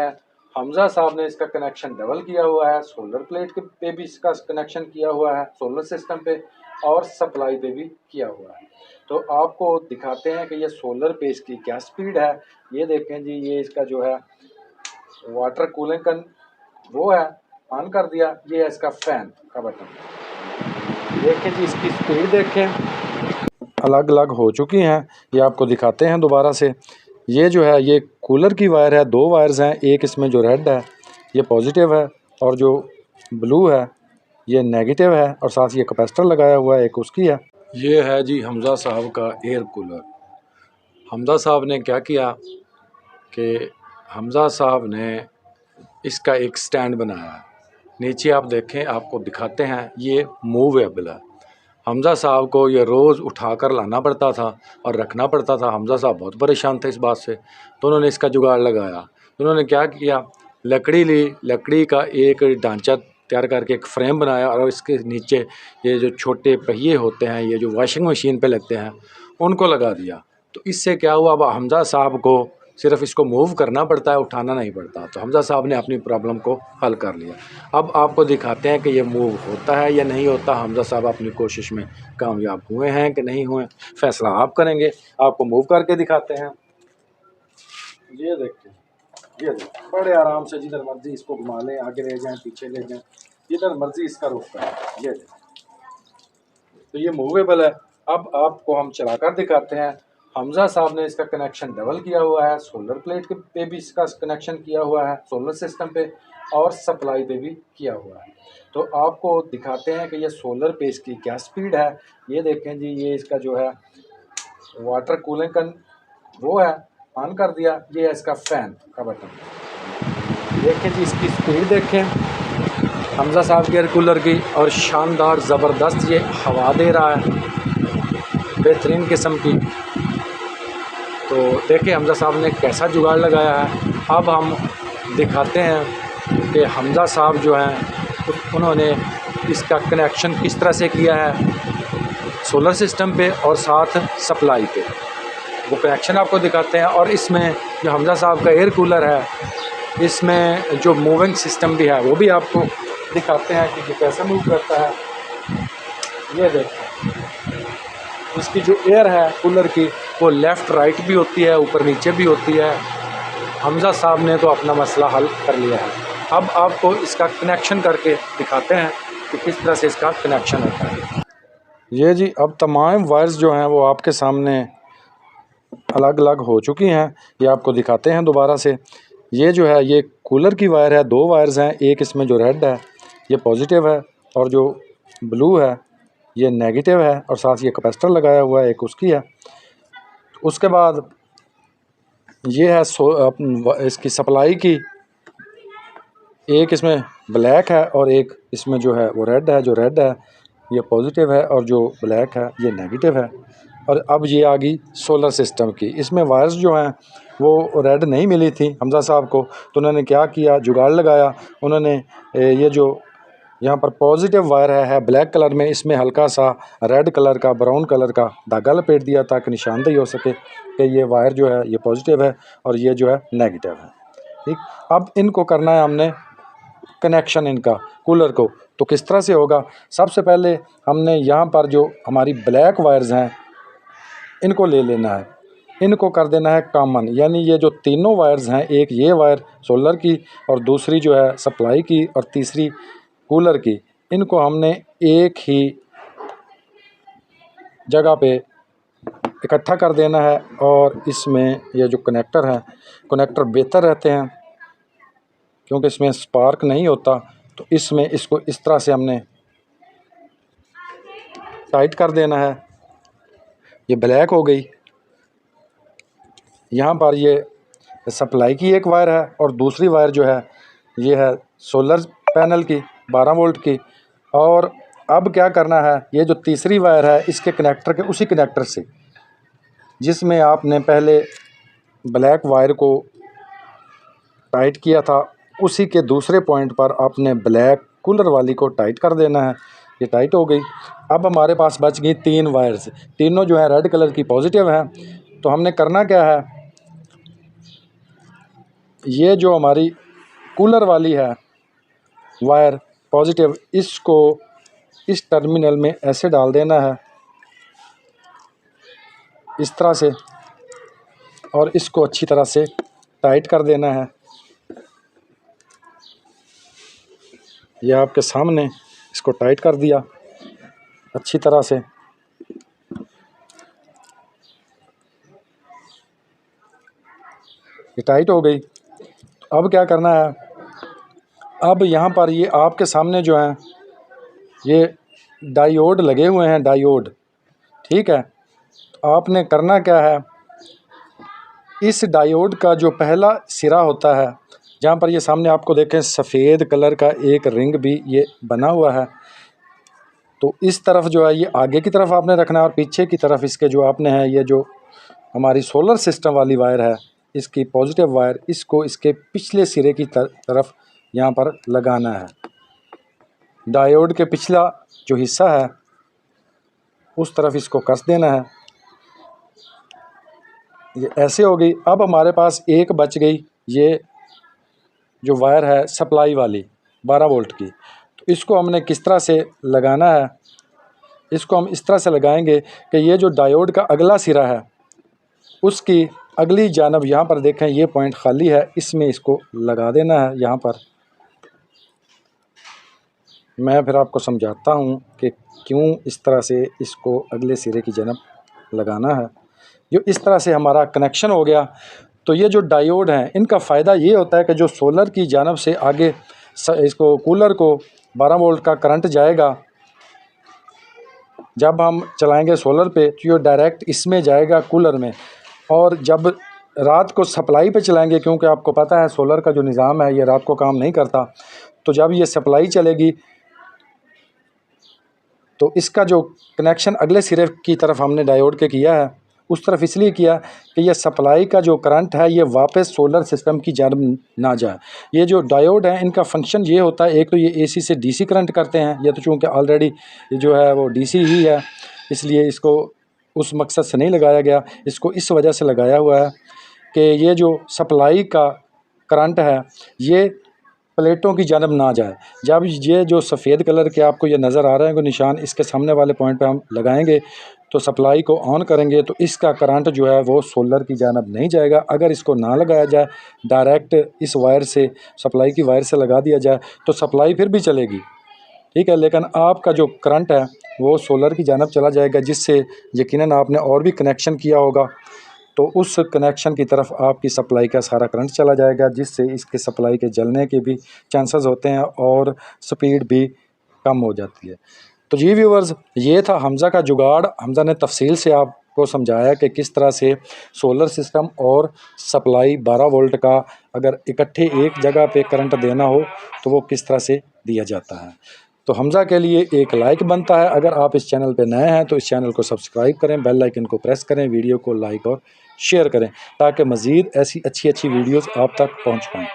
हैं हमजा साहब ने इसका कनेक्शन डबल किया हुआ है, सोलर प्लेट के पे भी इसका कनेक्शन किया हुआ है, सोलर सिस्टम पे और सप्लाई पे भी किया हुआ है। तो आपको दिखाते हैं कि ये सोलर पे इसकी क्या स्पीड है। ये देखें जी, ये इसका जो है वाटर कूलिंग का वो है, ऑन कर दिया। ये है इसका फैन का बटन। देखें जी, इसकी स्पीड देखें, अलग अलग हो चुकी हैं। ये आपको दिखाते हैं दोबारा से। ये जो है ये कूलर की वायर है, दो वायर्स हैं, एक इसमें जो रेड है ये पॉजिटिव है और जो ब्लू है ये नेगेटिव है, और साथ ये कैपेसिटर लगाया हुआ है, एक उसकी है। ये है जी हमजा साहब का एयर कूलर। हमजा साहब ने क्या किया कि हमजा साहब ने इसका एक स्टैंड बनाया है। नीचे आप देखें, आपको दिखाते हैं, ये मूवेबल है। हमजा साहब को ये रोज़ उठाकर लाना पड़ता था और रखना पड़ता था। हमजा साहब बहुत परेशान थे इस बात से, तो उन्होंने इसका जुगाड़ लगाया। उन्होंने क्या किया, लकड़ी ली, लकड़ी का एक ढांचा तैयार करके एक फ्रेम बनाया और इसके नीचे ये जो छोटे पहिए होते हैं, ये जो वॉशिंग मशीन पे लगते हैं, उनको लगा दिया। तो इससे क्या हुआ, अब हमजा साहब को सिर्फ इसको मूव करना पड़ता है, उठाना नहीं पड़ता। तो हमजा साहब ने अपनी प्रॉब्लम को हल कर लिया। अब आपको दिखाते हैं कि ये मूव होता है या नहीं होता। हमजा साहब अपनी कोशिश में कामयाब हुए हैं कि नहीं हुए, फैसला आप करेंगे। आपको मूव करके दिखाते हैं। ये देखिए, ये देखिए, बड़े आराम से जिधर मर्जी इसको घुमा लें, आगे ले जाएं, पीछे ले जाएं, जिधर मर्जी इसका रुकता है। ये देखिए, तो ये मूवेबल है। अब आपको हम चलाकर दिखाते हैं। हमजा साहब ने इसका कनेक्शन डबल किया हुआ है, सोलर प्लेट के पे भी इसका कनेक्शन किया हुआ है, सोलर सिस्टम पे और सप्लाई पे भी किया हुआ है। तो आपको दिखाते हैं कि ये सोलर पे इसकी क्या स्पीड है। ये देखें जी, ये इसका जो है वाटर कूलिंग का वो है, ऑन कर दिया। ये है इसका फैन का बटन। देखें जी, इसकी स्पीड देखें हमजा साहब के एयर कूलर की, और शानदार ज़बरदस्त ये हवा दे रहा है, बेहतरीन किस्म की। तो देखिए हमजा साहब ने कैसा जुगाड़ लगाया है। अब हम दिखाते हैं कि हमजा साहब जो हैं उन्होंने इसका कनेक्शन किस तरह से किया है सोलर सिस्टम पे और साथ सप्लाई पे। वो कनेक्शन आपको दिखाते हैं। और इसमें जो हमजा साहब का एयर कूलर है, इसमें जो मूविंग सिस्टम भी है वो भी आपको दिखाते हैं कि ये कैसे मूव करता है। ये देखिए, इसकी जो एयर है कूलर की, वो लेफ़्ट राइट भी होती है, ऊपर नीचे भी होती है। हमजा साहब ने तो अपना मसला हल कर लिया है। अब आपको इसका कनेक्शन करके दिखाते हैं कि किस तरह से इसका कनेक्शन होता है। ये जी, अब तमाम वायर्स जो हैं वो आपके सामने अलग अलग हो चुकी हैं। ये आपको दिखाते हैं दोबारा से। ये जो है ये कूलर की वायर है, दो वायर्स हैं, एक इसमें जो रेड है ये पॉजिटिव है और जो ब्लू है ये नेगेटिव है, और साथ ये कैपेसिटर लगाया हुआ है, एक उसकी है। उसके बाद ये है इसकी सप्लाई की, एक इसमें ब्लैक है और एक इसमें जो है वो रेड है। जो रेड है ये पॉजिटिव है और जो ब्लैक है ये नेगेटिव है। और अब ये आ गई सोलर सिस्टम की। इसमें वायर्स जो हैं वो रेड नहीं मिली थी हमजा साहब को, तो उन्होंने क्या किया, जुगाड़ लगाया। उन्होंने ये जो यहाँ पर पॉजिटिव वायर है ब्लैक कलर में, इसमें हल्का सा रेड कलर का, ब्राउन कलर का धागा लपेट दिया ताकि निशानदेही हो सके कि ये वायर जो है ये पॉजिटिव है और ये जो है नेगेटिव है। ठीक, अब इनको करना है हमने कनेक्शन इनका कूलर को। तो किस तरह से होगा, सबसे पहले हमने यहाँ पर जो हमारी ब्लैक वायर्स हैं इनको ले लेना है, इनको कर देना है कॉमन। यानी ये जो तीनों वायर्स हैं, एक ये वायर सोलर की और दूसरी जो है सप्लाई की और तीसरी कूलर की, इनको हमने एक ही जगह पे इकट्ठा कर देना है। और इसमें ये जो कनेक्टर है, कनेक्टर बेहतर रहते हैं क्योंकि इसमें स्पार्क नहीं होता। तो इसमें इसको इस तरह से हमने टाइट कर देना है। ये ब्लैक हो गई। यहाँ पर ये सप्लाई की एक वायर है और दूसरी वायर जो है ये है सोलर पैनल की 12 वोल्ट की। और अब क्या करना है, ये जो तीसरी वायर है इसके कनेक्टर के उसी कनेक्टर से, जिसमें आपने पहले ब्लैक वायर को टाइट किया था, उसी के दूसरे पॉइंट पर आपने ब्लैक कूलर वाली को टाइट कर देना है। ये टाइट हो गई। अब हमारे पास बच गई 3 वायर्स, तीनों जो है रेड कलर की पॉजिटिव हैं। तो हमने करना क्या है, ये जो हमारी कूलर वाली है वायर पॉजिटिव, इसको इस टर्मिनल में ऐसे डाल देना है इस तरह से, और इसको अच्छी तरह से टाइट कर देना है। ये आपके सामने इसको टाइट कर दिया अच्छी तरह से। ये टाइट हो गई। अब क्या करना है, अब यहाँ पर ये आपके सामने जो है ये डायोड लगे हुए हैं, डायोड, ठीक है। आपने करना क्या है, इस डायोड का जो पहला सिरा होता है, जहाँ पर ये सामने आपको देखें सफ़ेद कलर का एक रिंग भी ये बना हुआ है, तो इस तरफ जो है ये आगे की तरफ आपने रखना है, और पीछे की तरफ इसके जो आपने है ये जो हमारी सोलर सिस्टम वाली वायर है, इसकी पॉजिटिव वायर, इसको इसके पिछले सिरे की तरफ यहाँ पर लगाना है। डायोड के पिछला जो हिस्सा है उस तरफ इसको कस देना है। ये ऐसे हो गई। अब हमारे पास एक बच गई, ये जो वायर है सप्लाई वाली 12 वोल्ट की, तो इसको हमने किस तरह से लगाना है, इसको हम इस तरह से लगाएंगे कि ये जो डायोड का अगला सिरा है उसकी अगली जानब यहाँ पर देखें ये पॉइंट खाली है, इसमें इसको लगा देना है। यहाँ पर मैं फिर आपको समझाता हूँ कि क्यों इस तरह से इसको अगले सिरे की जानब लगाना है। जो इस तरह से हमारा कनेक्शन हो गया, तो ये जो डायोड हैं इनका फ़ायदा ये होता है कि जो सोलर की जानब से आगे इसको कूलर को 12 वोल्ट का करंट जाएगा, जब हम चलाएंगे सोलर पे तो ये डायरेक्ट इसमें जाएगा कूलर में, और जब रात को सप्लाई पे चलाएंगे, क्योंकि आपको पता है सोलर का जो निज़ाम है ये रात को काम नहीं करता, तो जब ये सप्लाई चलेगी तो इसका जो कनेक्शन अगले सिरे की तरफ हमने डायोड के किया है उस तरफ इसलिए किया कि ये सप्लाई का जो करंट है ये वापस सोलर सिस्टम की जानब ना जाए। ये जो डायोड है इनका फंक्शन ये होता है, एक तो ये एसी से डीसी करंट करते हैं, ये तो चूँकि ऑलरेडी जो है वो डीसी ही है, इसलिए इसको उस मकसद से नहीं लगाया गया, इसको इस वजह से लगाया हुआ है कि ये जो सप्लाई का करंट है ये प्लेटों की जानब ना जाए। जब ये जो सफ़ेद कलर के आपको ये नज़र आ रहे हैं को निशान, इसके सामने वाले पॉइंट पे हम लगाएंगे तो सप्लाई को ऑन करेंगे तो इसका करंट जो है वो सोलर की जानब नहीं जाएगा। अगर इसको ना लगाया जाए, डायरेक्ट इस वायर से सप्लाई की वायर से लगा दिया जाए तो सप्लाई फिर भी चलेगी, ठीक है, लेकिन आपका जो करंट है वो सोलर की जानब चला जाएगा, जिससे यकीनन आपने और भी कनेक्शन किया होगा तो उस कनेक्शन की तरफ आपकी सप्लाई का सारा करंट चला जाएगा, जिससे इसके सप्लाई के जलने के भी चांसेस होते हैं और स्पीड भी कम हो जाती है। तो जी व्यूवर्स, ये था हमज़ा का जुगाड़। हमज़ा ने तफसील से आपको समझाया कि किस तरह से सोलर सिस्टम और सप्लाई 12 वोल्ट का अगर इकट्ठे एक जगह पे करंट देना हो तो वो किस तरह से दिया जाता है। तो हमज़ा के लिए एक लाइक बनता है। अगर आप इस चैनल पे नए हैं तो इस चैनल को सब्सक्राइब करें, बेल आइकन को प्रेस करें, वीडियो को लाइक और शेयर करें ताकि मज़ीद ऐसी अच्छी वीडियोज़ आप तक पहुँच पाएँ।